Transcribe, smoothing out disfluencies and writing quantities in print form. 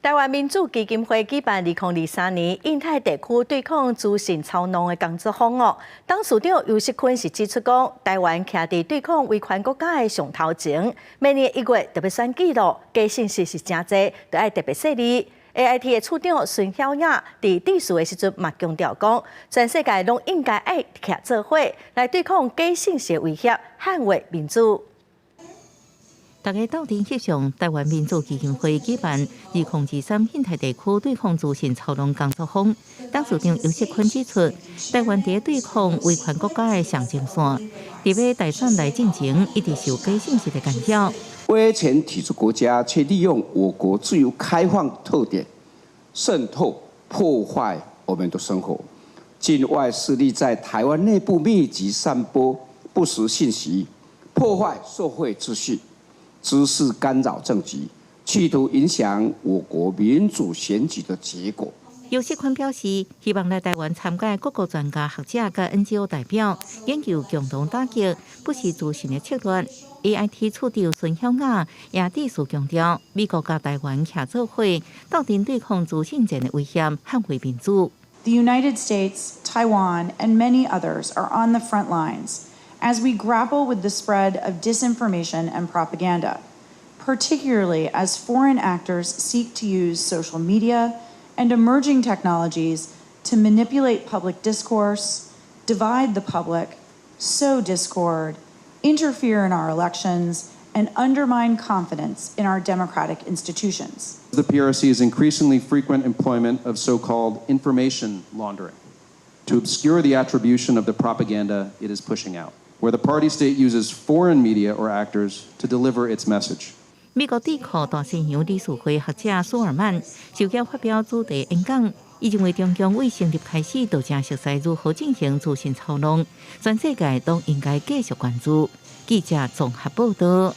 台湾民主基金会举办2023年印太地区对抗资讯操弄的工作坊哦。董事长尤锡坤是指出讲，台湾徛伫对抗威权国家的上头前，明年1月特别选举咯，假信息是真侪，就要特别细腻。AIT 的处长孙晓雅伫致辞的时阵嘛强调讲，全世界拢应该爱徛做伙来对抗假信息威胁，捍卫民主。大家斗阵翕相，台湾民主基金会举办2023印太地区对抗资讯操弄工作坊。董事长尤锡坤指出，台湾伫对抗威权国家的上前线，伫要大选来进前，一直受假信息的干扰。威权体制国家却利用我国自由开放特点，渗透破坏我们的生活。境外势力在台湾内部密集散播不实信息，破坏社会秩序。知识干扰政局，企图影响我国民主选举的结果。尤锡坤表示，希望来台湾参加各国专家学者和 NGO 代表研究共同打击不实资讯的策略。AIT 处长孙晓雅也致辞强调，美国和台湾徛做伙，斗阵对抗资讯战的威胁，捍卫民主。The United States, Taiwan, and many others are on the front lines as we grapple with the spread of disinformation and propaganda, particularly as foreign actors seek to use social media and emerging technologies to manipulate public discourse, divide the public, sow discord, interfere in our elections, and undermine confidence in our democratic institutions. The PRC's increasingly frequent employment of so-called information laundering to obscure the attribution of the propaganda it is pushing out, where the party state uses foreign media or actors to deliver its message. 美国智库大西洋理事会学者苏尔曼受邀发表主题演讲，伊认为中共为成立开始就正熟悉如何进行资讯操弄，全世界都应该继续关注。记者综合报道。